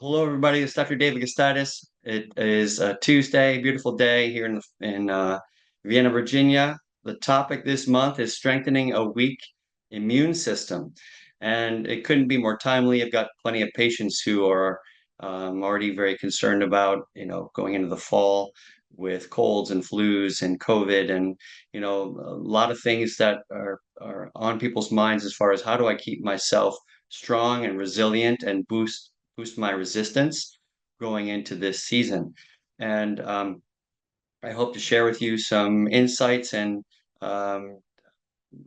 Hello, everybody. It's Dr. David Gustitus. It is a Tuesday, beautiful day here in Vienna, Virginia. The topic this month is strengthening a weak immune system, and it couldn't be more timely. I've got plenty of patients who are already very concerned about, going into the fall with colds and flus and COVID, and a lot of things that are on people's minds as far as how do I keep myself strong and resilient and boost my resistance going into this season. And I hope to share with you some insights and um,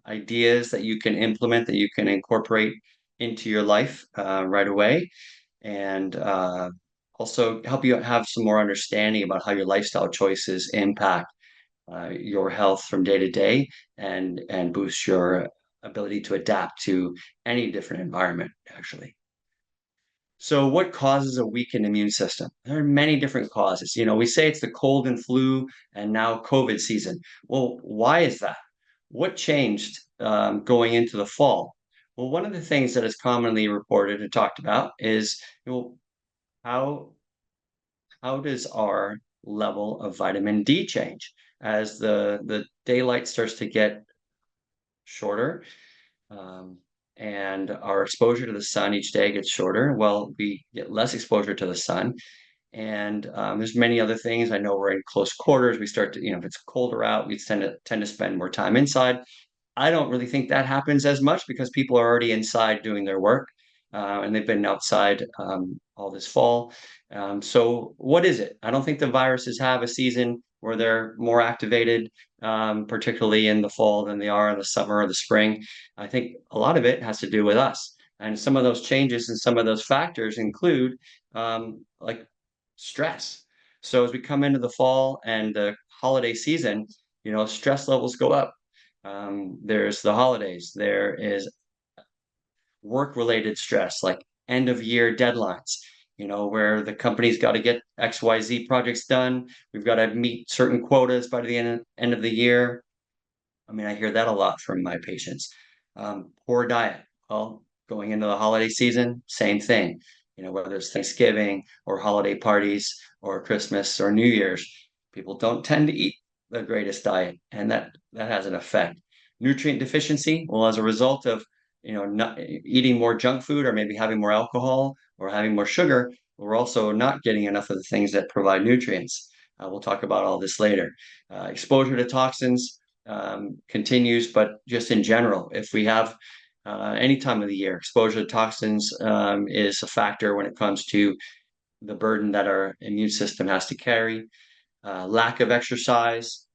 ideas that you can implement, that you can incorporate into your life right away, and also help you have some more understanding about how your lifestyle choices impact your health from day to day and boost your ability to adapt to any different environment, actually. So what causes a weakened immune system? There are many different causes. We say it's the cold and flu and now COVID season. Well, why is that? What changed going into the fall? Well, one of the things that is commonly reported and talked about is, how how does our level of vitamin D change as the daylight starts to get shorter? Um, and our exposure to the sun each day gets shorter. Well, we get less exposure to the sun. And there's many other things. I know we're in close quarters. We start to, if it's colder out, we tend to spend more time inside. I don't really think that happens as much because people are already inside doing their work, and they've been outside all this fall. So what is it? I don't think the viruses have a season where they're more activated, particularly in the fall than they are in the summer or the spring. I think a lot of it has to do with us. And some of those changes and some of those factors include like stress. So as we come into the fall and the holiday season, stress levels go up. There's the holidays. There is work-related stress, like end of year deadlines, where the company's got to get XYZ projects done. We've got to meet certain quotas by the end of the year. I mean, I hear that a lot from my patients. Poor diet. Well, going into the holiday season, same thing. Whether it's Thanksgiving or holiday parties or Christmas or New Year's, people don't tend to eat the greatest diet, and that has an effect. Nutrient deficiency, well, as a result of not eating more junk food or maybe having more alcohol or having more sugar, we're also not getting enough of the things that provide nutrients. We'll talk about all this later. Exposure to toxins continues, but just in general, if we have any time of the year, exposure to toxins is a factor when it comes to the burden that our immune system has to carry. Lack of exercise,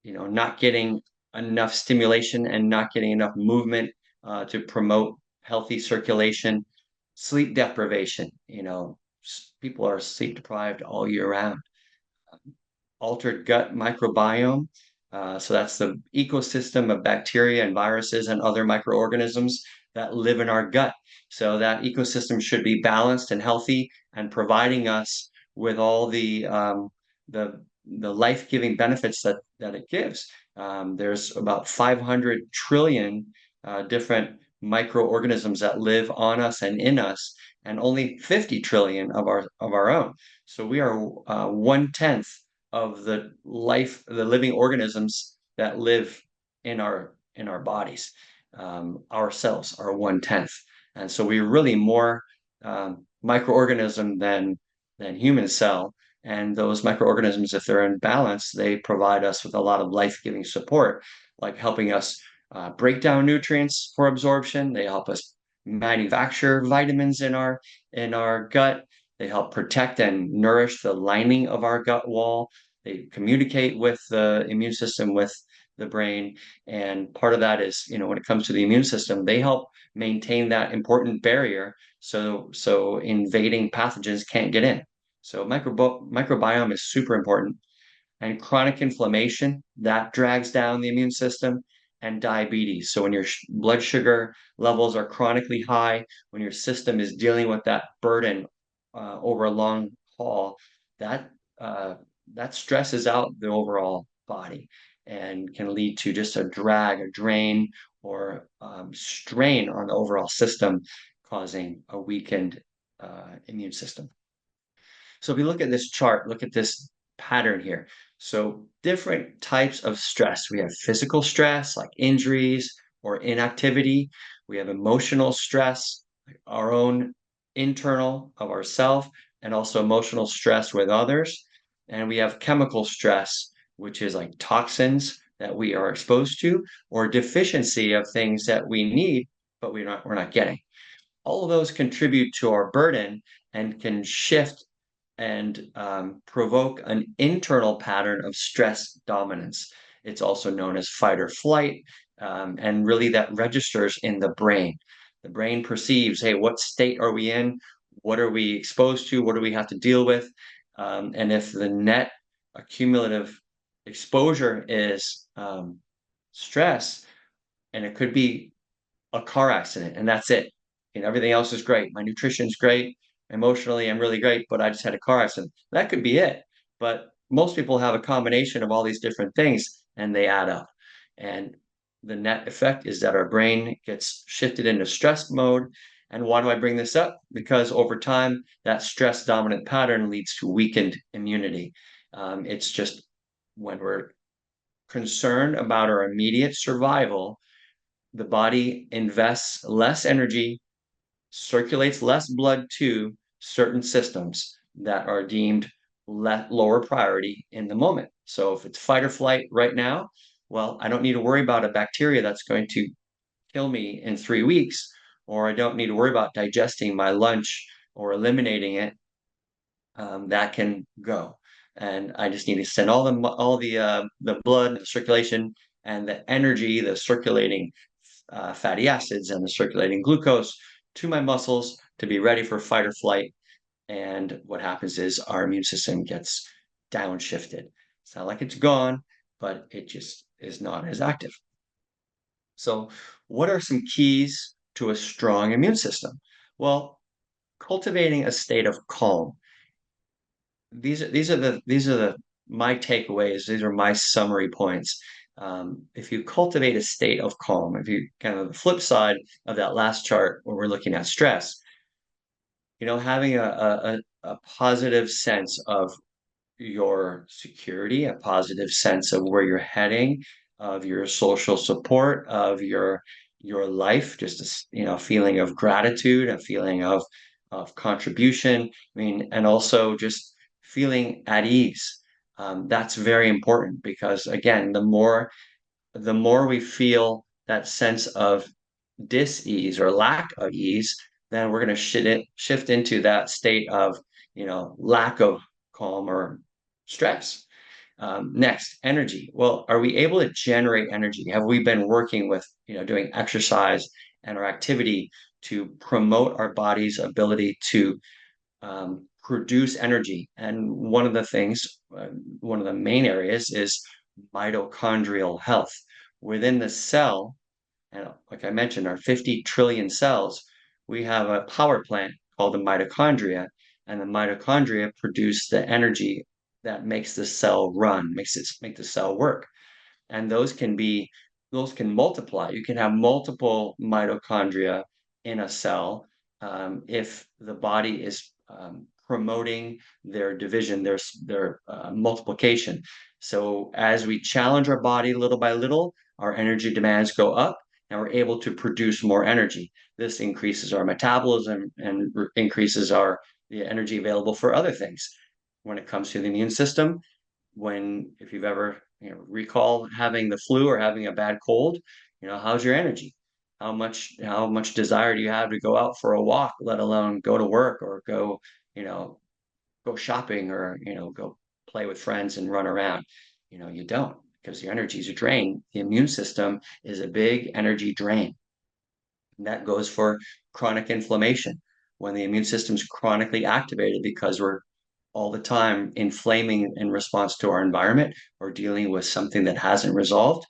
not getting enough stimulation and not getting enough movement to promote healthy circulation. Sleep deprivation, people are sleep deprived all year round. Altered gut microbiome. So that's the ecosystem of bacteria and viruses and other microorganisms that live in our gut. So that ecosystem should be balanced and healthy and providing us with all the life-giving benefits that it gives. There's about 500 trillion different microorganisms that live on us and in us, and only 50 trillion of our own. So we are 1/10 of the living organisms that live in our bodies. Our cells are 1/10, and so we're really more microorganism than human cell. And those microorganisms, if they're in balance, they provide us with a lot of life-giving support, like helping us break down nutrients for absorption. They help us manufacture vitamins in our gut. They help protect and nourish the lining of our gut wall. They communicate with the immune system, with the brain. And part of that is, when it comes to the immune system, they help maintain that important barrier so invading pathogens can't get in. So microbiome is super important. And chronic inflammation, that drags down the immune system, and diabetes. So when your blood sugar levels are chronically high, when your system is dealing with that burden over a long haul, that that stresses out the overall body and can lead to just a drag, a drain, or strain on the overall system, causing a weakened immune system. So if you look at this chart, look at this pattern here. So different types of stress. We have physical stress, like injuries or inactivity. We have emotional stress, like our own internal of ourself, and also emotional stress with others. And we have chemical stress, which is like toxins that we are exposed to, or deficiency of things that we need, but we're not getting. All of those contribute to our burden and can shift and provoke an internal pattern of stress dominance. It's also known as fight or flight, and really that registers in the brain. The brain perceives, hey, what state are we in? What are we exposed to? What do we have to deal with? And if the net accumulative exposure is stress, and it could be a car accident, and that's it. Everything else is great. My nutrition's great. Emotionally, I'm really great, but I just had a car accident. That could be it. But most people have a combination of all these different things and they add up. And the net effect is that our brain gets shifted into stress mode. And why do I bring this up? Because over time, that stress dominant pattern leads to weakened immunity. It's just when we're concerned about our immediate survival, the body invests less energy, circulates less blood to certain systems that are deemed lower priority in the moment. So if it's fight or flight right now, well, I don't need to worry about a bacteria that's going to kill me in 3 weeks, or I don't need to worry about digesting my lunch or eliminating it. That can go. And I just need to send all the blood, the circulation, and the energy, the circulating fatty acids and the circulating glucose to my muscles to be ready for fight or flight. And what happens is our immune system gets downshifted. It's not like it's gone, but it just is not as active. So, what are some keys to a strong immune system? Well, cultivating a state of calm. These are the my takeaways. These are my summary points. If you cultivate a state of calm, if you kind of the flip side of that last chart where we're looking at stress, having a positive sense of your security, a positive sense of where you're heading, of your social support, of your life, just a feeling of gratitude, a feeling of contribution. I mean, and also just feeling at ease. That's very important because again, the more we feel that sense of dis-ease or lack of ease, then we're going to shift into that state of lack of calm or stress. Next, energy. Well, are we able to generate energy? Have we been working with doing exercise and our activity to promote our body's ability to produce energy? And one of the main areas is mitochondrial health. Within the cell, and like I mentioned, our 50 trillion cells, we have a power plant called the mitochondria, and the mitochondria produce the energy that makes the cell run, make the cell work. And those can multiply. You can have multiple mitochondria in a cell if the body is promoting their division, their multiplication. So as we challenge our body little by little, our energy demands go up and we're able to produce more energy. This increases our metabolism and increases the energy available for other things. When it comes to the immune system, if you've ever recall having the flu or having a bad cold, how's your energy? How much desire do you have to go out for a walk, let alone go to work or you know go shopping or go play with friends and run around? You don't, because your energy is drained. The immune system is a big energy drain. And that goes for chronic inflammation. When the immune system's chronically activated because we're all the time inflaming in response to our environment or dealing with something that hasn't resolved,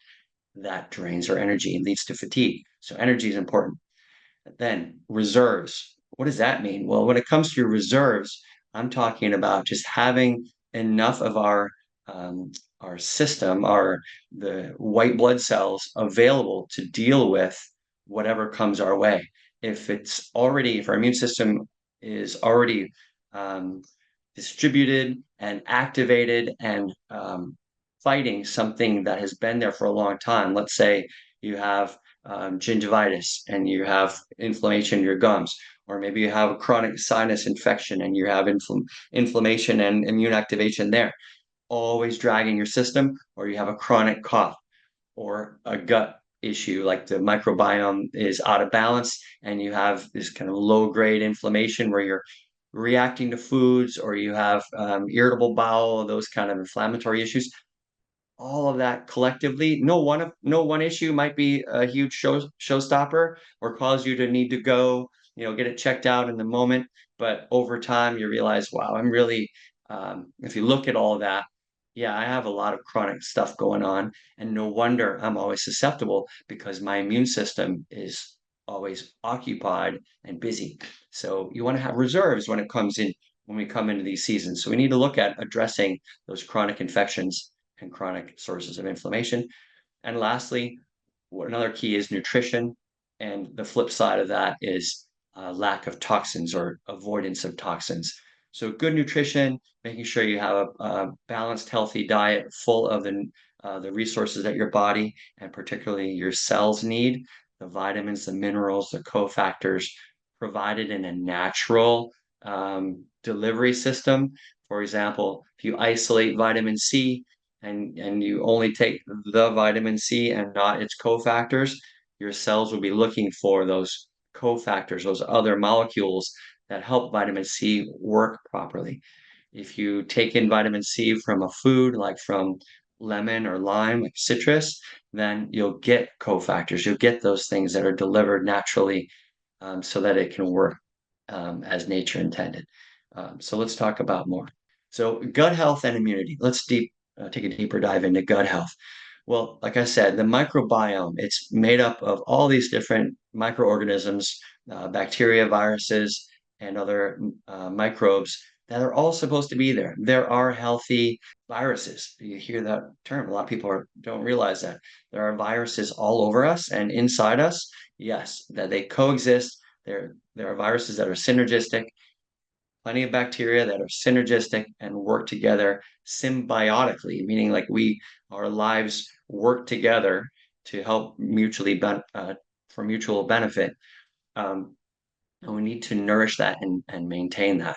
that drains our energy and leads to fatigue. So energy is important. Then reserves. What does that mean? Well, when it comes to your reserves, I'm talking about just having enough of our system, the white blood cells available to deal with whatever comes our way. If our immune system is already um, distributed and activated and fighting something that has been there for a long time. Let's say you have gingivitis and you have inflammation in your gums, or maybe you have a chronic sinus infection and you have inflammation and immune activation there, always dragging your system, or you have a chronic cough or a gut issue, like the microbiome is out of balance and you have this kind of low grade inflammation where you're reacting to foods, or you have irritable bowel, those kind of inflammatory issues, all of that collectively, no one issue might be a huge showstopper or cause you to need to go, get it checked out in the moment. But over time, you realize, wow, I'm really, if you look at all of that, yeah, I have a lot of chronic stuff going on, and no wonder I'm always susceptible because my immune system is always occupied and busy. So you want to have reserves when we come into these seasons. So we need to look at addressing those chronic infections and chronic sources of inflammation. And lastly, another key is nutrition. And the flip side of that is lack of toxins or avoidance of toxins. So good nutrition, making sure you have a balanced, healthy diet full of the resources that your body and particularly your cells need, the vitamins, the minerals, the cofactors provided in a natural delivery system. For example, if you isolate vitamin C, and you only take the vitamin C and not its cofactors, your cells will be looking for those cofactors, those other molecules that help vitamin C work properly. If you take in vitamin C from a food, like from lemon or lime, like citrus, then you'll get cofactors. You'll get those things that are delivered naturally, so that it can work as nature intended. So let's talk about more. So gut health and immunity. Let's take a deeper dive into gut health. Well, like I said, the microbiome, it's made up of all these different microorganisms, bacteria, viruses, and other microbes that are all supposed to be there. There are healthy viruses. You hear that term. A lot of people don't realize that. There are viruses all over us and inside us. Yes, that they coexist. There are viruses that are synergistic, plenty of bacteria that are synergistic and work together symbiotically, meaning like our lives work together to help for mutual benefit. Um, and we need to nourish that and maintain that.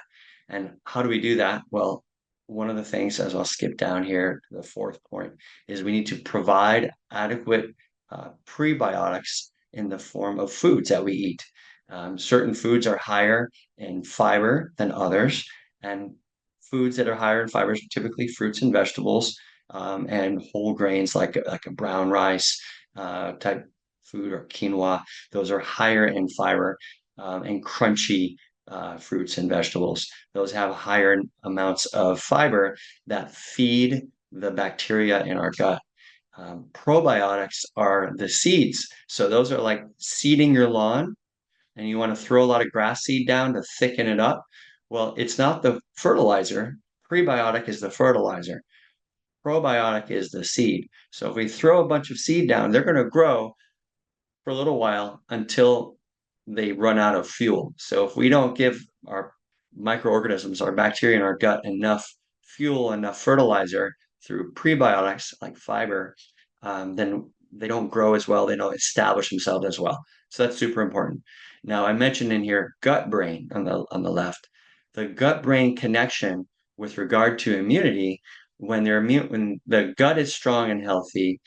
And how do we do that? Well, one of the things, as I'll skip down here to the fourth point, is we need to provide adequate prebiotics in the form of foods that we eat. Certain foods are higher in fiber than others, and foods that are higher in fiber are typically fruits and vegetables, and whole grains like a brown rice type food or quinoa. Those are higher in fiber, and crunchy fruits and vegetables. Those have higher amounts of fiber that feed the bacteria in our gut. Probiotics are the seeds. So those are like seeding your lawn, and you want to throw a lot of grass seed down to thicken it up. Well, it's not the fertilizer. Prebiotic is the fertilizer. Probiotic is the seed. So if we throw a bunch of seed down, they're going to grow for a little while until they run out of fuel. So if we don't give our microorganisms, our bacteria in our gut enough fuel, enough fertilizer through prebiotics like fiber, then they don't grow as well. They don't establish themselves as well. So that's super important. Now I mentioned in here gut brain on the left. The gut brain connection with regard to immunity, when the gut is strong and healthy,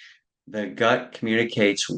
the gut communicates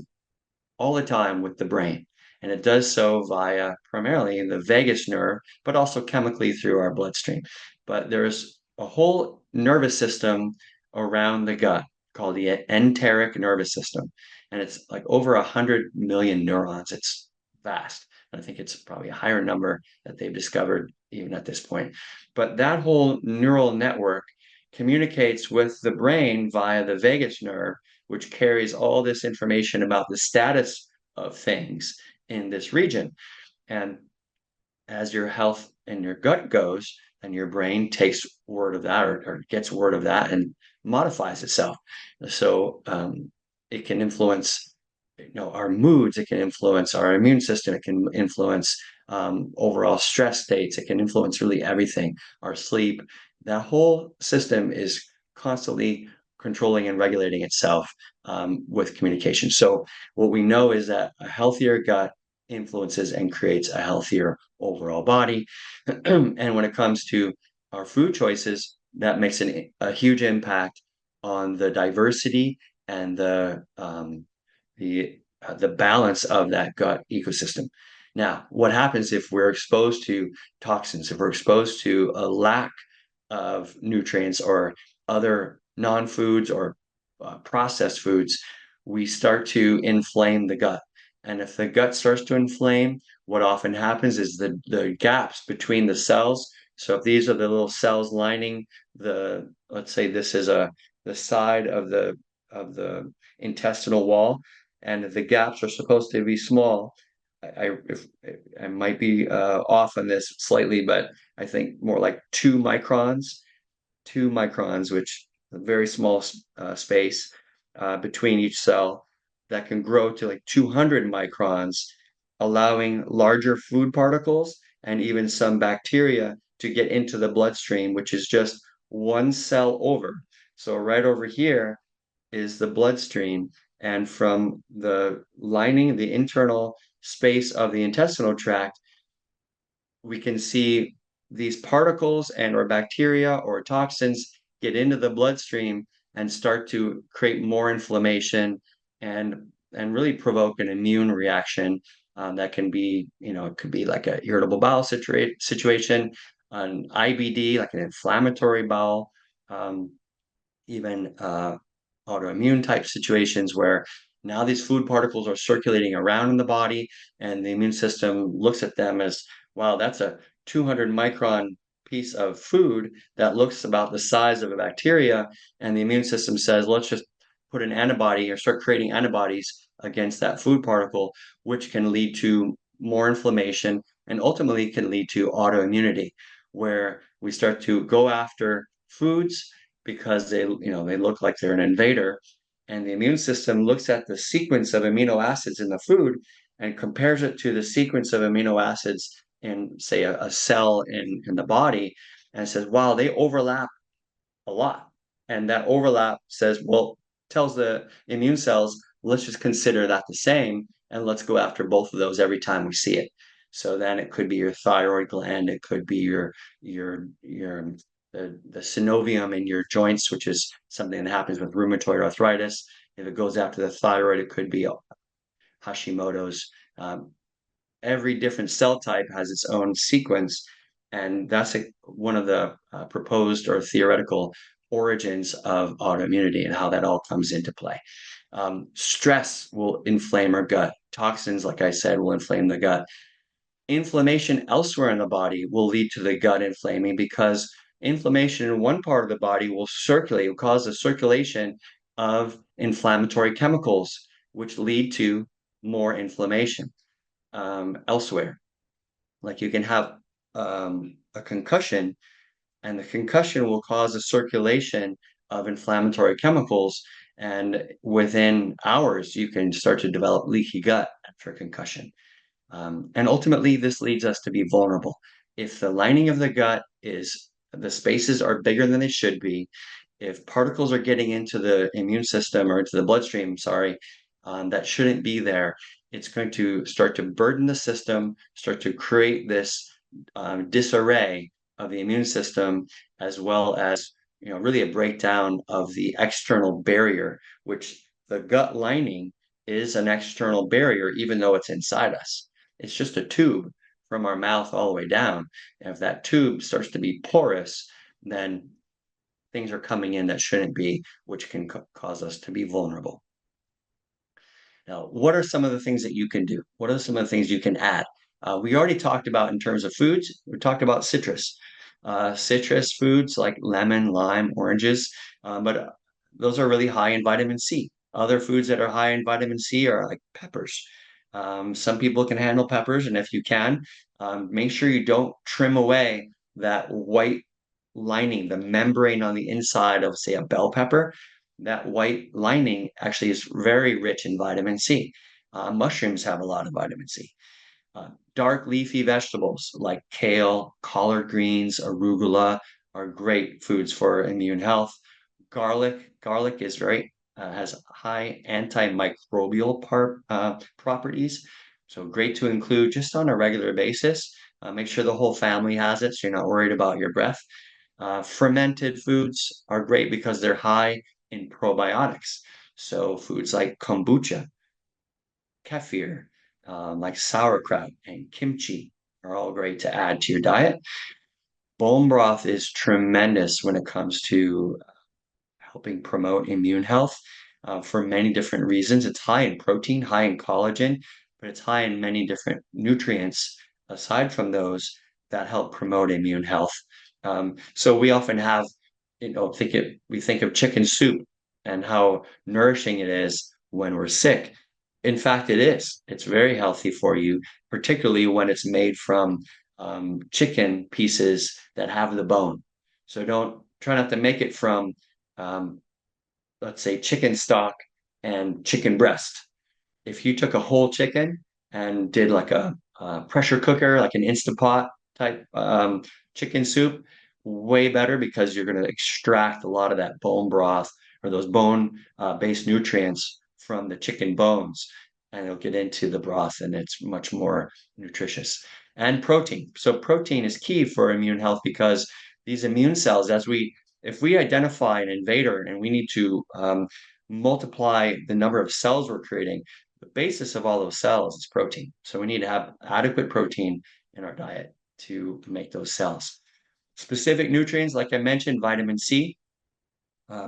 all the time with the brain. And it does so via primarily the vagus nerve, but also chemically through our bloodstream. But there's a whole nervous system around the gut called the enteric nervous system. And it's like over 100 million neurons. It's vast. I think it's probably a higher number that they've discovered even at this point. But that whole neural network communicates with the brain via the vagus nerve, which carries all this information about the status of things in this region. And as your health in your gut goes, then your brain takes word of that, or gets word of that and modifies itself. So it can influence our moods, it can influence our immune system, it can influence overall stress states. It can influence really everything, our sleep. That whole system is constantly controlling and regulating itself with communication. So what we know is that a healthier gut influences and creates a healthier overall body. And when it comes to our food choices, that makes a huge impact on the diversity and the balance of that gut ecosystem. Now, what happens if we're exposed to toxins, if we're exposed to a lack of nutrients or other non-foods or processed foods, we start to inflame the gut. And if the gut starts to inflame, what often happens is the gaps between the cells. So if these are the little cells lining let's say this is the side of the intestinal wall, and the gaps are supposed to be small. I might be off on this slightly, but I think more like 2 microns, which a very small space between each cell that can grow to like 200 microns, allowing larger food particles and even some bacteria to get into the bloodstream, which is just one cell over. So right over here is the bloodstream. And from the lining, the internal space of the intestinal tract, we can see these particles and or bacteria or toxins get into the bloodstream and start to create more inflammation and really provoke an immune reaction that can be, it could be like an irritable bowel situation, an IBD, like an inflammatory bowel, um, even autoimmune type situations where now these food particles are circulating around in the body, and the immune system looks at them as, wow, that's a 200 micron piece of food that looks about the size of a bacteria. And the immune system says, let's just put an antibody or start creating antibodies against that food particle, which can lead to more inflammation and ultimately can lead to autoimmunity, where we start to go after foods because they look like they're an invader, and the immune system looks at the sequence of amino acids in the food and compares it to the sequence of amino acids in, say, a cell in the body, and says, wow, they overlap a lot. And that overlap says, well, tells the immune cells, let's just consider that the same, and let's go after both of those every time we see it. So then it could be your thyroid gland, it could be your the synovium in your joints, which is something that happens with rheumatoid arthritis. If it goes after the thyroid, it could be Hashimoto's. Every different cell type has its own sequence, and that's one of the proposed or theoretical origins of autoimmunity and how that all comes into play. Stress will inflame our gut. Toxins, like I said, will inflame the gut. Inflammation elsewhere in the body will lead to the gut inflaming, because inflammation in one part of the body will cause a circulation of inflammatory chemicals, which lead to more inflammation elsewhere. Like you can have a concussion, and the concussion will cause a circulation of inflammatory chemicals. And within hours, you can start to develop leaky gut after concussion. And ultimately, this leads us to be vulnerable. If the lining of the gut the spaces are bigger than they should be, if particles are getting into the immune system or into the bloodstream, sorry, that shouldn't be there, it's going to start to burden the system, start to create this disarray of the immune system, as well as really a breakdown of the external barrier, which the gut lining is an external barrier, even though it's inside us. It's just a tube from our mouth all the way down. And if that tube starts to be porous, then things are coming in that shouldn't be, which can cause us to be vulnerable. Now, what are some of the things that you can do? What are some of the things you can add? We already talked about in terms of foods, we talked about citrus. Citrus foods like lemon, lime, oranges, but those are really high in vitamin C. Other foods that are high in vitamin C are like peppers. Some people can handle peppers, and if you can, make sure you don't trim away that white lining, the membrane on the inside of, say, a bell pepper. That white lining actually is very rich in vitamin C. Mushrooms have a lot of vitamin C. Dark leafy vegetables like kale, collard greens, arugula are great foods for immune health. Garlic is very has high antimicrobial properties, so great to include just on a regular basis. Make sure the whole family has it, so you're not worried about your breath. Fermented foods are great because they're high in probiotics. So foods like kombucha, kefir, like sauerkraut and kimchi are all great to add to your diet. Bone broth is tremendous when it comes to helping promote immune health for many different reasons. It's high in protein, high in collagen, but it's high in many different nutrients aside from those that help promote immune health. So we often have, we think of chicken soup and how nourishing it is when we're sick. In fact, it is. It's very healthy for you, particularly when it's made from chicken pieces that have the bone. So don't try not to make it from um, let's say chicken stock and chicken breast. If you took a whole chicken and did like a pressure cooker, like an Instapot type chicken soup, way better because you're going to extract a lot of that bone broth or those bone based nutrients from the chicken bones, and it'll get into the broth and it's much more nutritious. And protein. So protein is key for immune health because these immune cells, if we identify an invader and we need to multiply the number of cells we're creating, the basis of all those cells is protein. So we need to have adequate protein in our diet to make those cells. Specific nutrients, like I mentioned, vitamin C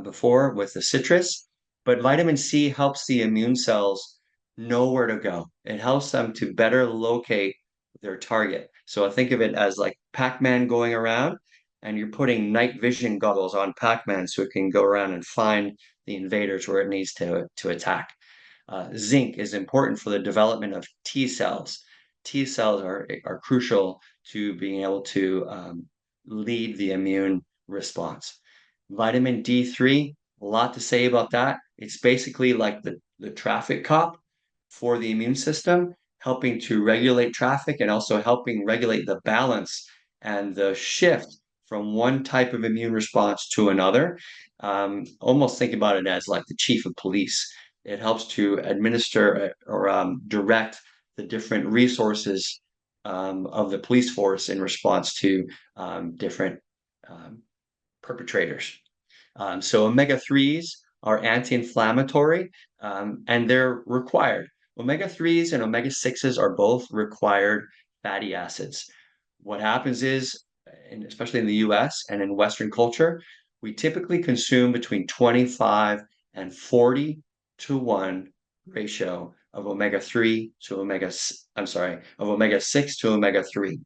before with the citrus, but vitamin C helps the immune cells know where to go. It helps them to better locate their target. So I think of it as like Pac-Man going around, and you're putting night vision goggles on Pac-Man so it can go around and find the invaders where it needs to attack. Zinc is important for the development of T cells. T cells are crucial to being able to lead the immune response. Vitamin D3, a lot to say about that. It's basically like the traffic cop for the immune system, helping to regulate traffic and also helping regulate the balance and the shift from one type of immune response to another. Almost think about it as like the chief of police. It helps to administer or direct the different resources of the police force in response to different um, perpetrators. So omega-3s are anti-inflammatory and they're required. Omega-3s and omega-6s are both required fatty acids. What happens is, especially in the US and in Western culture, we typically consume between 25 and 40 to 1 ratio of omega-3 to of omega-6 to omega-3.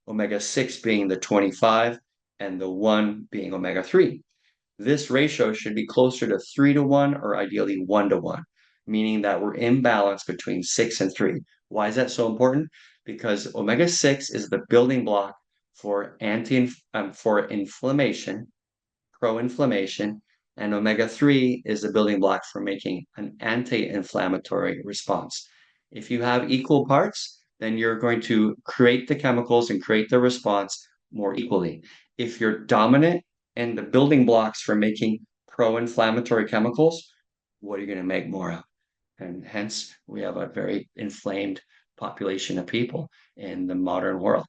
Omega-6 being the 25 and the 1 being omega-3. This ratio should be closer to 3 to 1 or ideally 1 to 1, meaning that we're in balance between 6 and 3. Why is that so important? Because omega-6 is the building block for inflammation, pro-inflammation, and omega-3 is the building block for making an anti-inflammatory response. If you have equal parts, then you're going to create the chemicals and create the response more equally. If you're dominant in the building blocks for making pro-inflammatory chemicals, what are you going to make more of? And hence, we have a very inflamed population of people in the modern world.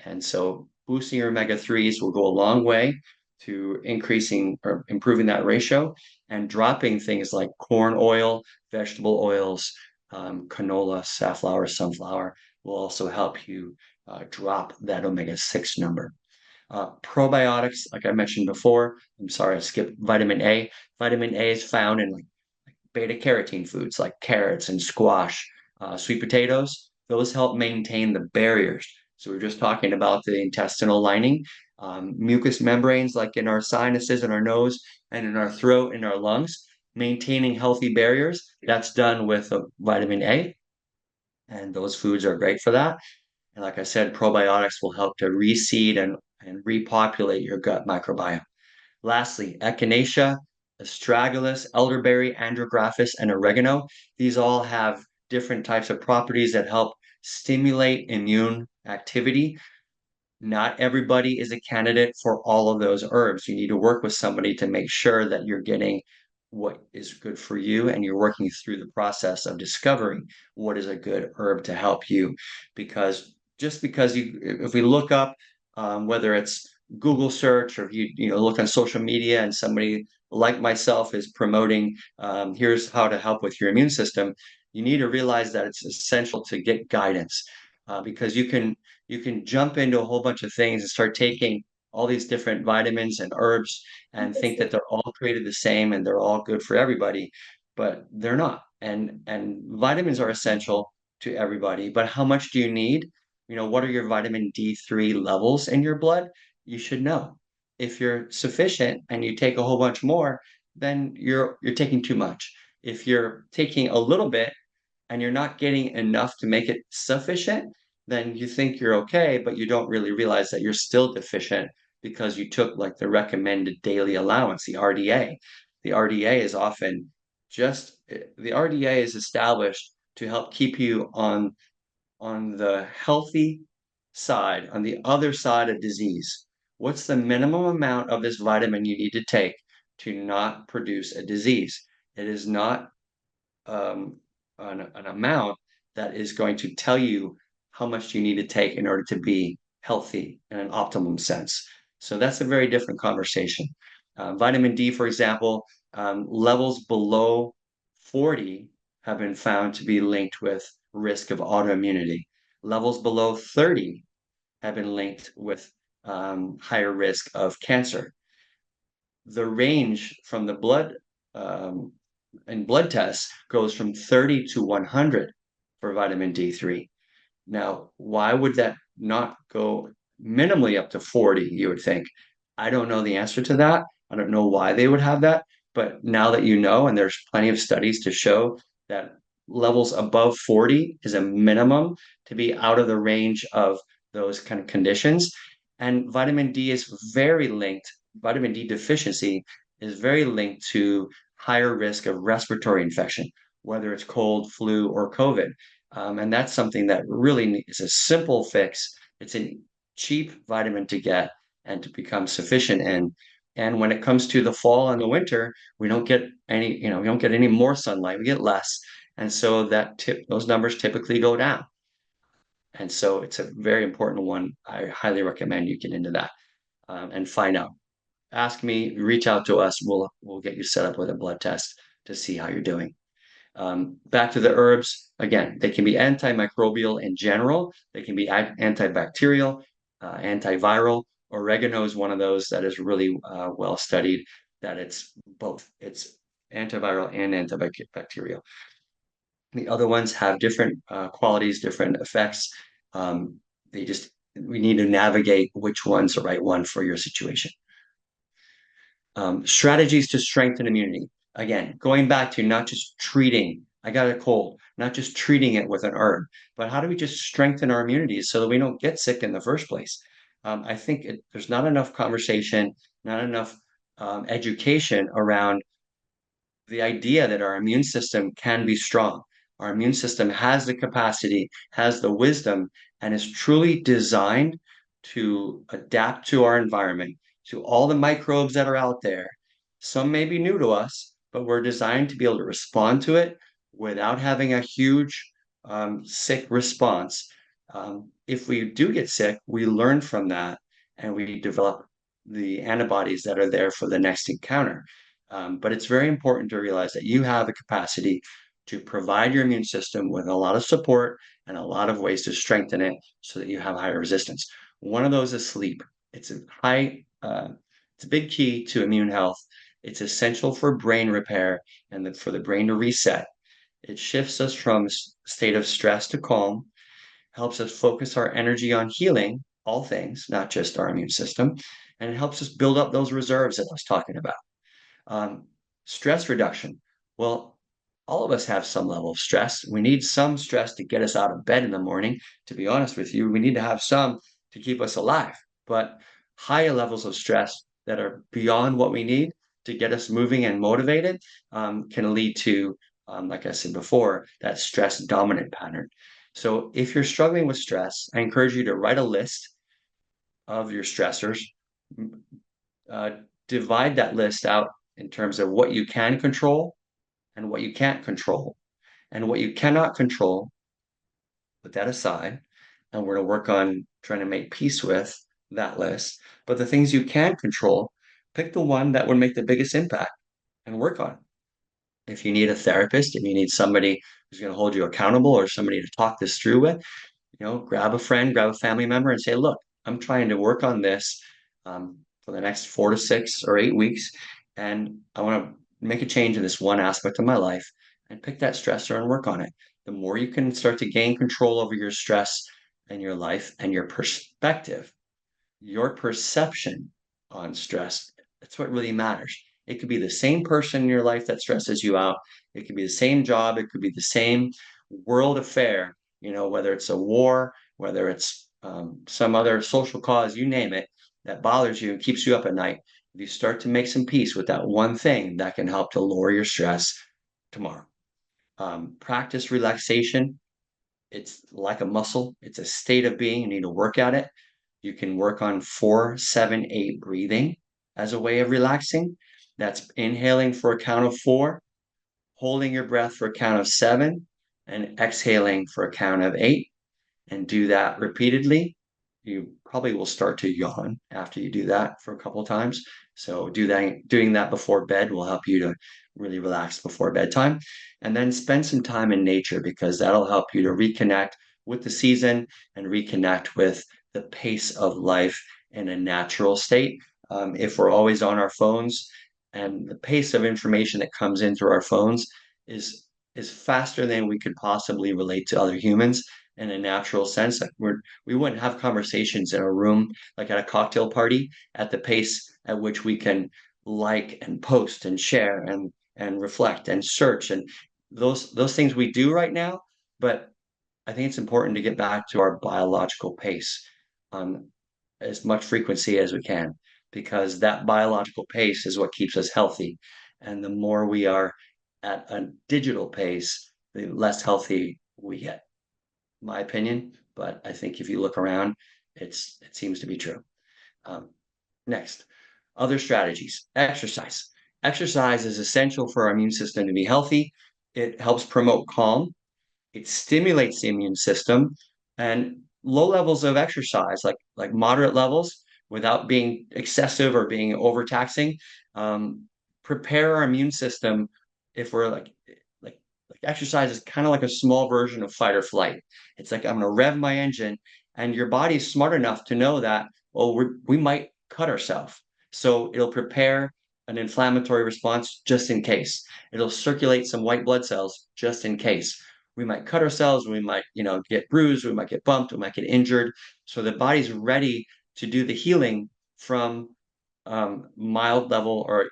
And so boosting your omega-3s will go a long way to increasing or improving that ratio, and dropping things like corn oil, vegetable oils, canola, safflower, sunflower will also help you drop that omega-6 number. Probiotics, like I mentioned before, I'm sorry, I skipped vitamin A. Vitamin A is found in like beta carotene foods like carrots and squash, sweet potatoes. Those help maintain the barriers. So we're just talking about the intestinal lining, mucous membranes like in our sinuses and our nose and in our throat and our lungs, maintaining healthy barriers. That's done with vitamin A, and those foods are great for that. And like I said, probiotics will help to reseed and repopulate your gut microbiome. Lastly, echinacea, astragalus, elderberry, andrographis, and oregano. These all have different types of properties that help stimulate immune activity. Not everybody is a candidate for all of those herbs. You need to work with somebody to make sure that you're getting what is good for you and you're working through the process of discovering what is a good herb to help you. Because just because if we look up, whether it's Google search or if you look on social media and somebody like myself is promoting, here's how to help with your immune system, you need to realize that it's essential to get guidance, because you can jump into a whole bunch of things and start taking all these different vitamins and herbs and think that they're all created the same and they're all good for everybody, but they're not. And vitamins are essential to everybody, but how much do you need? What are your vitamin D3 levels in your blood? You should know. If you're sufficient and you take a whole bunch more, then you're taking too much. If you're taking a little bit and you're not getting enough to make it sufficient, then you think you're okay, but you don't really realize that you're still deficient because you took like the recommended daily allowance, the RDA. The RDA is often just the RDA is established to help keep you on the healthy side, on the other side of disease. What's the minimum amount of this vitamin you need to take to not produce a disease? It is not um, an amount that is going to tell you how much you need to take in order to be healthy in an optimum sense. So that's a very different conversation. Vitamin D, for example, levels below 40 have been found to be linked with risk of autoimmunity. Levels below 30 have been linked with higher risk of cancer. The range from the blood um, and blood tests goes from 30 to 100 for vitamin D3. Now, why would that not go minimally up to 40, you would think? I don't know the answer to that. I don't know why they would have that. But now that you know, and there's plenty of studies to show that levels above 40 is a minimum to be out of the range of those kind of conditions. And vitamin D is very linked, vitamin D deficiency is very linked to higher risk of respiratory infection, whether it's cold, flu, or COVID. And that's something that really is a simple fix. It's a cheap vitamin to get and to become sufficient in. And when it comes to the fall and the winter, we don't get any more sunlight, we get less. And so those numbers typically go down. And so it's a very important one. I highly recommend you get into that and find out. Ask me, reach out to us. We'll get you set up with a blood test to see how you're doing. Back to the herbs, again, they can be antimicrobial in general. They can be antibacterial, antiviral. Oregano is one of those that is really well studied, that it's both. It's antiviral and antibacterial. The other ones have different qualities, different effects. Um, we need to navigate which one's the right one for your situation. Strategies to strengthen immunity. Again, going back to not just treating, I got a cold, not just treating it with an herb, but how do we just strengthen our immunity so that we don't get sick in the first place? I think there's not enough conversation, not enough education around the idea that our immune system can be strong. Our immune system has the capacity, has the wisdom, and is truly designed to adapt to our environment, to all the microbes that are out there. Some may be new to us, but we're designed to be able to respond to it without having a huge sick response. If we do get sick, we learn from that and we develop the antibodies that are there for the next encounter. But it's very important to realize that you have the capacity to provide your immune system with a lot of support and a lot of ways to strengthen it so that you have higher resistance. One of those is sleep. It's it's a big key to immune health. It's essential for brain repair and for the brain to reset. It shifts us from a state of stress to calm, helps us focus our energy on healing all things, not just our immune system, and it helps us build up those reserves that I was talking about. Um, Stress reduction. Well, all of us have some level of stress. We need some stress to get us out of bed in the morning. To be honest with you, we need to have some to keep us alive. But higher levels of stress that are beyond what we need to get us moving and motivated can lead to, like I said before, that stress dominant pattern. So if you're struggling with stress, I encourage you to write a list of your stressors, uh, divide that list out in terms of what you can control and what you can't control. And what you cannot control, put that aside. And we're going to work on trying to make peace with that list. But the things you can control, pick the one that would make the biggest impact and work on it. If you need a therapist, if you need somebody who's going to hold you accountable or somebody to talk this through with, grab a friend, grab a family member and say, look, I'm trying to work on this for the next 4 to 6 or 8 weeks. And I want to make a change in this one aspect of my life and pick that stressor and work on it. The more you can start to gain control over your stress and your life and your perspective, your perception on stress, that's what really matters. It could be the same person in your life that stresses you out. It could be the same job. It could be the same world affair, whether it's a war, whether it's some other social cause, you name it, that bothers you and keeps you up at night. If you start to make some peace with that one thing, that can help to lower your stress tomorrow. Practice relaxation. It's like a muscle. It's a state of being. You need to work at it. You can work on 4-7-8 breathing as a way of relaxing. That's inhaling for a count of 4, holding your breath for a count of 7, and exhaling for a count of 8. And do that repeatedly. You probably will start to yawn after you do that for a couple of times. So doing that before bed will help you to really relax before bedtime. And then spend some time in nature because that'll help you to reconnect with the season and reconnect with the pace of life in a natural state. If we're always on our phones and the pace of information that comes in through our phones is is faster than we could possibly relate to other humans in a natural sense. Like we wouldn't have conversations in a room like at a cocktail party at the pace at which we can like and post and share and reflect and search and those things we do right now. But I think it's important to get back to our biological pace on as much frequency as we can, because that biological pace is what keeps us healthy. And the more we are at a digital pace, the less healthy we get, my opinion. But I think if you look around, it seems to be true. Um, Next, other strategies. Exercise. Exercise is essential for our immune system to be healthy. It helps promote calm, it stimulates the immune system, and low levels of exercise, like moderate levels, without being excessive or being overtaxing, um, prepare our immune system. If we're like exercise is kind of like a small version of fight or flight. It's like I'm going to rev my engine, and your body's smart enough to know that, well, we might cut ourselves, so it'll prepare an inflammatory response just in case. It'll circulate some white blood cells just in case. We might cut ourselves, we might, get bruised, we might get bumped, we might get injured. So the body's ready to do the healing from mild level or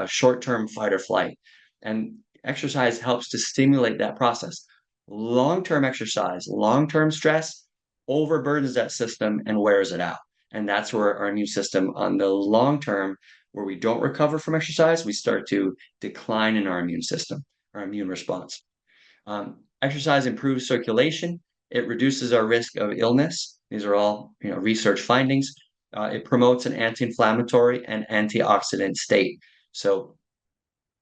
short-term fight or flight. And exercise helps to stimulate that process. Long-term exercise, long-term stress overburdens that system and wears it out. And that's where our immune system on the long term, where we don't recover from exercise, we start to decline in our immune system, our immune response. Exercise improves circulation. It reduces our risk of illness. These are all research findings. It promotes an anti-inflammatory and antioxidant state. So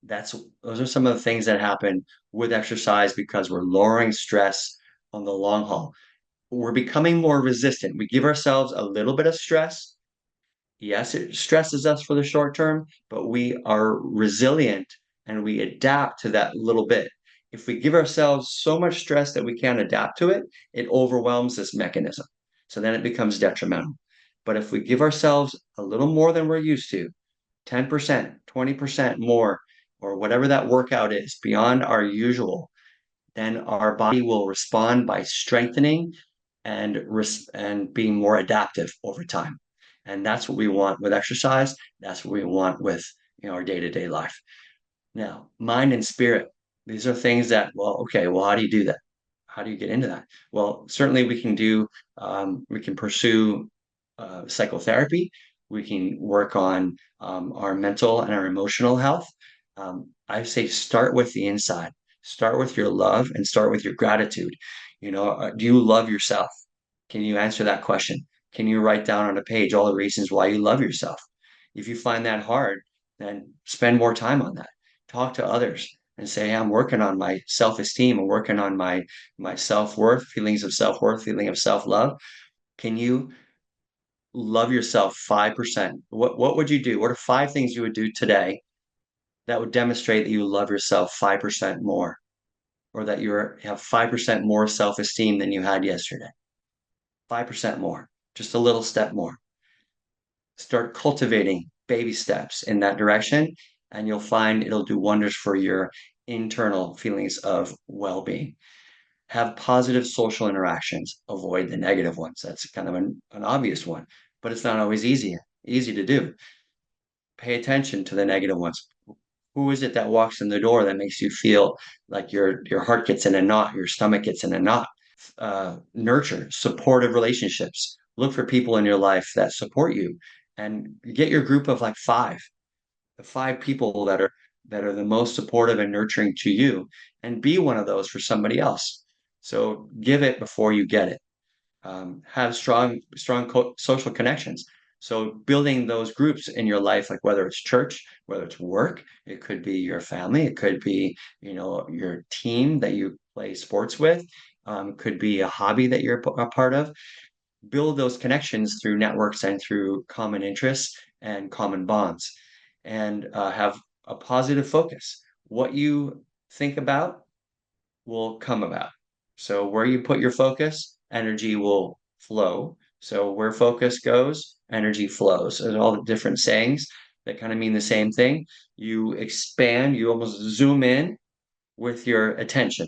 those are some of the things that happen with exercise because we're lowering stress on the long haul. We're becoming more resistant. We give ourselves a little bit of stress. Yes, it stresses us for the short term, but we are resilient and we adapt to that little bit. If we give ourselves so much stress that we can't adapt to it, it overwhelms this mechanism. So then it becomes detrimental. But if we give ourselves a little more than we're used to, 10%, 20% more, or whatever that workout is beyond our usual, then our body will respond by strengthening and being more adaptive over time. And that's what we want with exercise. That's what we want with our day-to-day life. Now, mind and spirit, these are things that, well, okay, well, how do you do that? How do you get into that? Well, certainly we can pursue psychotherapy. We can work on our mental and our emotional health. I say start with the inside. Start with your love and start with your gratitude. Do you love yourself? Can you answer that question? Can you write down on a page all the reasons why you love yourself? If you find that hard, then spend more time on that. Talk to others and say, hey, I'm working on my self-esteem. I'm working on my self-worth, feelings of self-worth, feeling of self-love. Can you love yourself 5%? What would you do? What are 5 things you would do today that would demonstrate that you love yourself 5% more, or that have 5% more self-esteem than you had yesterday? 5% more, just a little step more. Start cultivating baby steps in that direction, and you'll find it'll do wonders for your internal feelings of well-being. Have positive social interactions, avoid the negative ones. That's kind of an obvious one, but it's not always easy to do. Pay attention to the negative ones. Who is it that walks in the door that makes you feel like your heart gets in a knot, your stomach gets in a knot? Nurture supportive relationships. Look for people in your life that support you, and get your group of like the 5 people that are the most supportive and nurturing to you, and be one of those for somebody else. So give it before you get it. Have strong social connections. So building those groups in your life, like whether it's church, whether it's work, it could be your family, it could be, your team that you play sports with, it could be a hobby that you're a part of. Build those connections through networks and through common interests and common bonds, and have a positive focus. What you think about will come about. So where you put your focus, energy will flow. So where focus goes, energy flows. There's all the different sayings that kind of mean the same thing. You expand, you almost zoom in with your attention.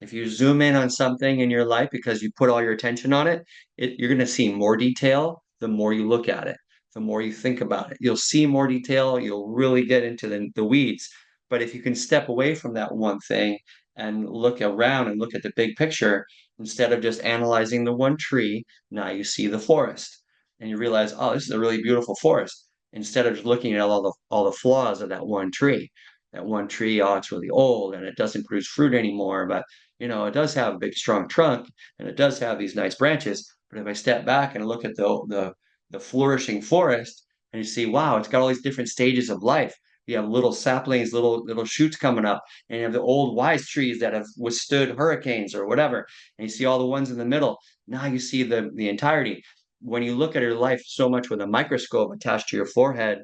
If you zoom in on something in your life because you put all your attention on it, you're going to see more detail the more you look at it, the more you think about it. You'll see more detail, you'll really get into the weeds. But if you can step away from that one thing and look around and look at the big picture, instead of just analyzing the one tree, now you see the forest. And you realize, oh, this is a really beautiful forest. Instead of just looking at all the flaws of that one tree. That one tree, oh, it's really old and it doesn't produce fruit anymore, but it does have a big strong trunk and it does have these nice branches. But if I step back and look at the flourishing forest, and you see, wow, it's got all these different stages of life. You have little saplings, little shoots coming up, and you have the old wise trees that have withstood hurricanes or whatever. And you see all the ones in the middle. Now you see the entirety. When you look at your life so much with a microscope attached to your forehead,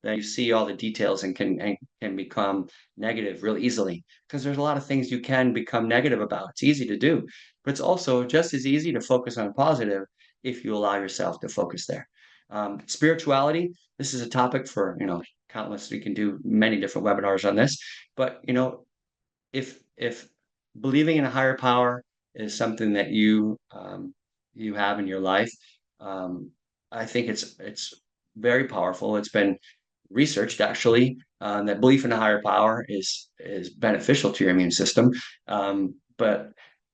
then you see all the details and can become negative real easily, because there's a lot of things you can become negative about. It's easy to do, but it's also just as easy to focus on positive if you allow yourself to focus there. Spirituality, this is a topic for, countless, we can do many different webinars on this, but, if believing in a higher power is something that you have in your life, um, I think it's very powerful. It's been researched actually, that belief in a higher power is beneficial to your immune system. But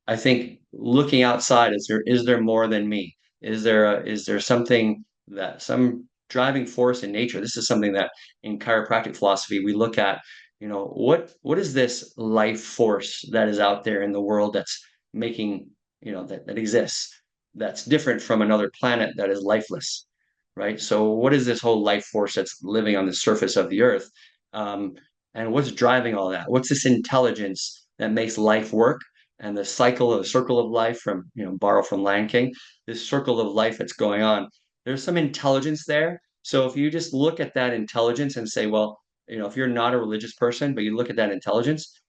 I think looking outside, is there more than me? Is there some driving force in nature? This is something that in chiropractic philosophy we look at. What is this life force that is out there in the world that's making, that exists, that's different from another planet that is lifeless, right? So what is this whole life force that's living on the surface of the earth? Um, and what's driving all that? What's this intelligence that makes life work? And the circle of life, from, borrow from Lion King, this circle of life that's going on. There's some intelligence there. So if you just look at that intelligence and say, well, if you're not a religious person, but you look at that intelligence,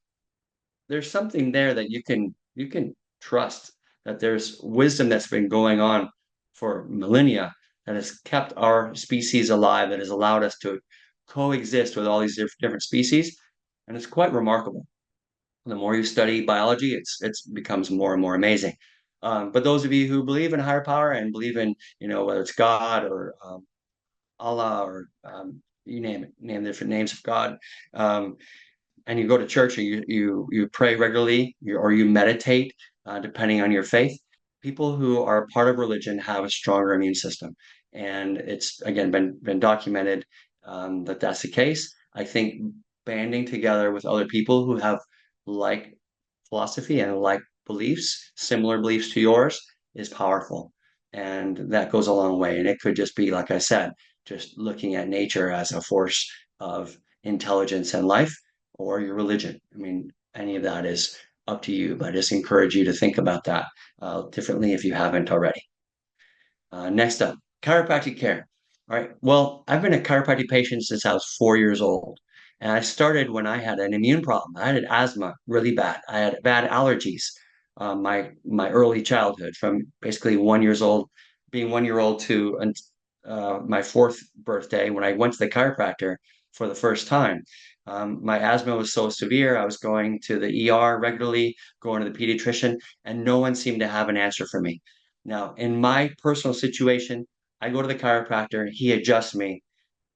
there's something there that you can trust, that there's wisdom that's been going on for millennia, that has kept our species alive, that has allowed us to coexist with all these different species, and it's quite remarkable. The more you study biology, it's becomes more and more amazing. But those of you who believe in higher power and believe in, whether it's God or Allah, or you name it, name the different names of God, um, and you go to church, or you pray regularly, or you meditate, depending on your faith, people who are part of religion have a stronger immune system, and it's again been documented, that that's the case. I think banding together with other people who have like philosophy and like beliefs, similar beliefs to yours, is powerful. And that goes a long way. And it could just be, like I said, just looking at nature as a force of intelligence and life, or your religion. I mean, any of that is up to you, but I just encourage you to think about that differently if you haven't already. Next up, chiropractic care. All right. Well, I've been a chiropractic patient since I was 4 years old. And I started when I had an immune problem. I had asthma really bad. I had bad allergies. My early childhood, from basically 1 years old, being 1 year old to my fourth birthday, when I went to the chiropractor for the first time. My asthma was so severe. I was going to the ER regularly, going to the pediatrician, and no one seemed to have an answer for me. Now, in my personal situation, I go to the chiropractor, he adjusts me,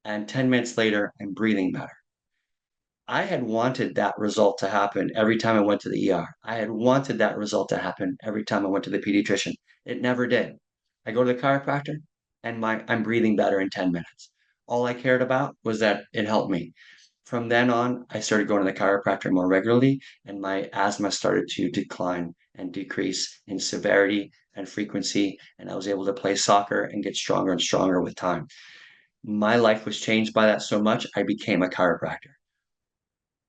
and 10 minutes later, I'm breathing better. I had wanted that result to happen every time I went to the ER. I had wanted that result to happen every time I went to the pediatrician. It never did. I go to the chiropractor and I'm breathing better in 10 minutes. All I cared about was that it helped me. From then on, I started going to the chiropractor more regularly, and my asthma started to decline and decrease in severity and frequency. And I was able to play soccer and get stronger and stronger with time. My life was changed by that so much, I became a chiropractor.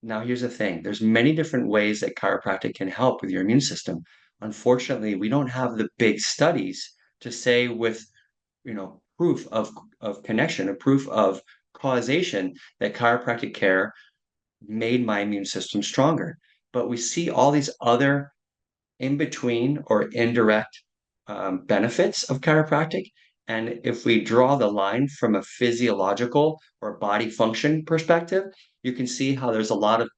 Now, here's the thing. There's many different ways that chiropractic can help with your immune system. Unfortunately, we don't have the big studies to say with, proof of connection, a proof of causation that chiropractic care made my immune system stronger. But we see all these other in between or indirect benefits of chiropractic. And if we draw the line from a physiological or body function perspective, you can see how there's a lot of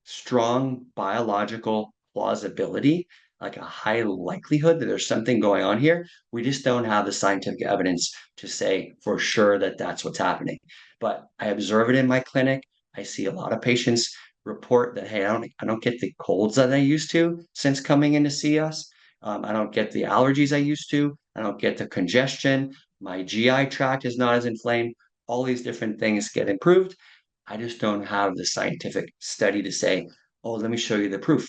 strong biological plausibility, like a high likelihood that there's something going on here. We just don't have the scientific evidence to say for sure that that's what's happening. But I observe it in my clinic. I see a lot of patients report that, hey, I don't get the colds that I used to since coming in to see us. I don't get the allergies I used to. I don't get the congestion. My GI tract is not as inflamed. All these different things get improved. I just don't have the scientific study to say, oh, let me show you the proof.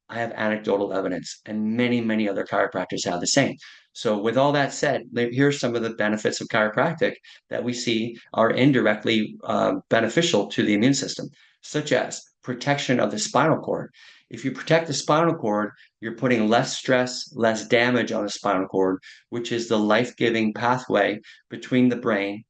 I have anecdotal evidence, and many, many other chiropractors have the same. So, with all that said, here's some of the benefits of chiropractic that we see are indirectly beneficial to the immune system, such as protection of the spinal cord. If you protect the spinal cord, you're putting less stress, less damage on the spinal cord, which is the life giving pathway between the brain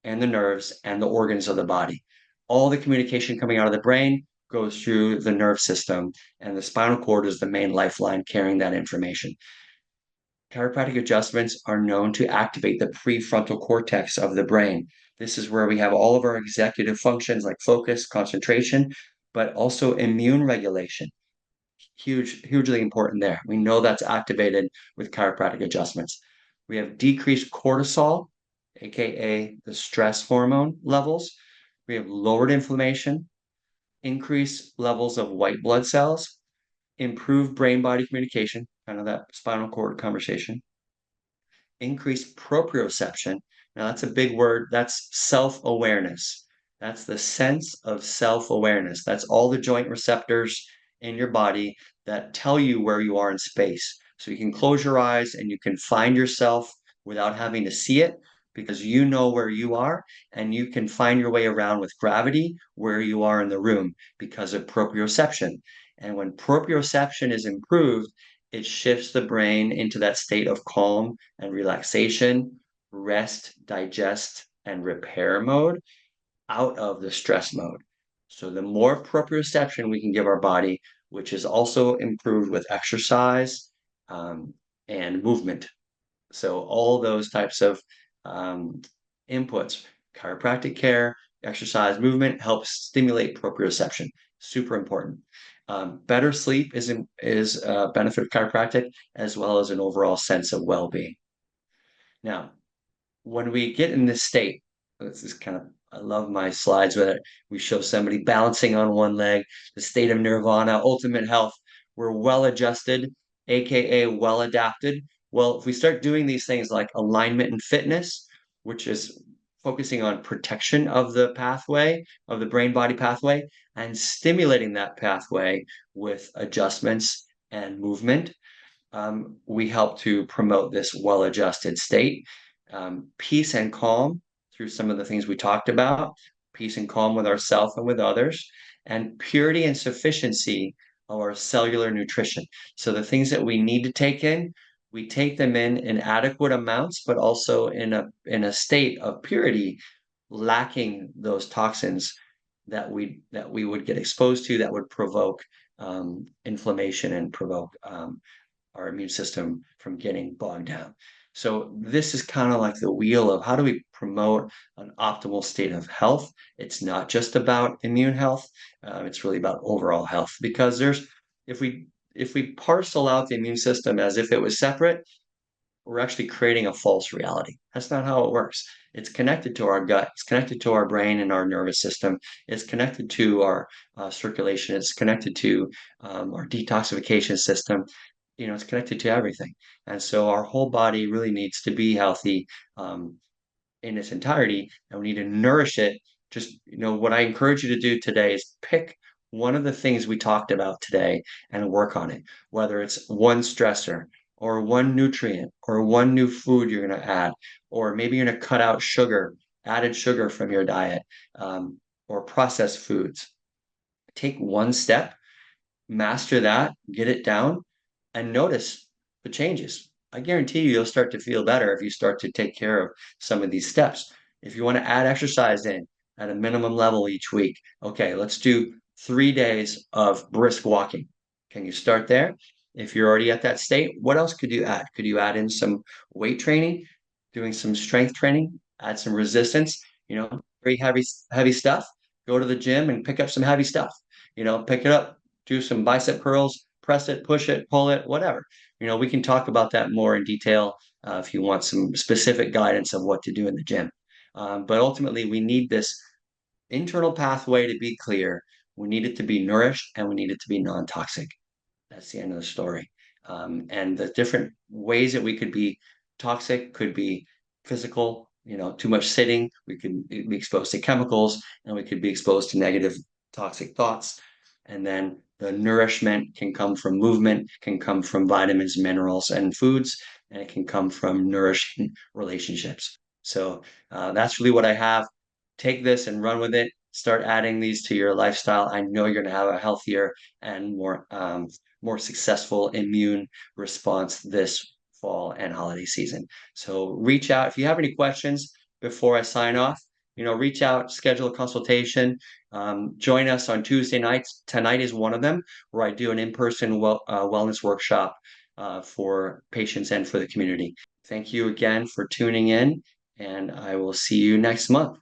and the nerves and the organs of the body. All the communication coming out of the brain goes through the nerve system, and the spinal cord is the main lifeline carrying that information. Chiropractic adjustments are known to activate the prefrontal cortex of the brain. This is where we have all of our executive functions like focus, concentration, but also immune regulation. Hugely important there. We know that's activated with chiropractic adjustments. We have decreased cortisol, aka the stress hormone levels. We have lowered inflammation, increased levels of white blood cells, improved brain body communication, kind of that spinal cord conversation, increased proprioception. Now, that's a big word. That's self awareness. That's the sense of self awareness. That's all the joint receptors in your body that tell you where you are in space. So you can close your eyes and you can find yourself without having to see it because you know where you are and you can find your way around with gravity where you are in the room because of proprioception. And when proprioception is improved, it shifts the brain into that state of calm and relaxation, rest, digest, and repair mode out of the stress mode. So the more proprioception we can give our body, which is also improved with exercise and movement. So all those types of um, inputs, chiropractic care, exercise, movement helps stimulate proprioception. Super important. Better sleep is a benefit of chiropractic as well as an overall sense of well-being. Now, when we get in this state, this is kind of, I love my slides where we show somebody balancing on one leg, the state of nirvana, ultimate health. We're well adjusted, AKA well adapted. Well, if we start doing these things like alignment and fitness, which is focusing on protection of the pathway, of the brain body pathway, and stimulating that pathway with adjustments and movement. We help to promote this well-adjusted state, peace and calm through some of the things we talked about, peace and calm with ourselves and with others, and purity and sufficiency of our cellular nutrition. So the things that we need to take in, we take them in adequate amounts, but also in a state of purity, lacking those toxins that we would get exposed to that would provoke inflammation and provoke our immune system from getting bogged down. So this is kind of like the wheel of how do we promote an optimal state of health. It's not just about immune health; it's really about overall health. Because if we parcel out the immune system as if it was separate, we're actually creating a false reality. That's not how it works. It's connected to our gut. It's connected to our brain and our nervous system. It's connected to our circulation. It's connected to our detoxification system. It's connected to everything. And so our whole body really needs to be healthy in its entirety, and we need to nourish it. Just, what I encourage you to do today is pick one of the things we talked about today and work on it, whether it's one stressor or one nutrient or one new food you're going to add, or maybe you're going to cut out added sugar from your diet, or processed foods. Take one step, master that, get it down, and notice the changes. I guarantee you'll start to feel better if you start to take care of some of these steps. If you want to add exercise in at a minimum level each week, okay, let's do 3 days of brisk walking. Can you start there? If you're already at that state, what else could you add? Could you add in some weight training, doing some strength training, add some resistance, very heavy stuff? Go to the gym and pick up some heavy stuff. Pick it up, do some bicep curls, press it, push it, pull it, whatever. We can talk about that more in detail if you want some specific guidance of what to do in the gym. But ultimately, we need this internal pathway to be clear. We need it to be nourished and we need it to be non-toxic. That's the end of the story. And the different ways that we could be toxic could be physical, too much sitting. We could be exposed to chemicals and we could be exposed to negative toxic thoughts. And then the nourishment can come from movement, can come from vitamins, minerals, and foods, and it can come from nourishing relationships. So that's really what I have. Take this and run with it. Start adding these to your lifestyle. I know you're going to have a healthier and more successful immune response this fall and holiday season. So reach out if you have any questions before I sign off. Reach out, schedule a consultation. Join us on Tuesday nights. Tonight is one of them where I do an in-person wellness workshop for patients and for the community. Thank you again for tuning in, and I will see you next month.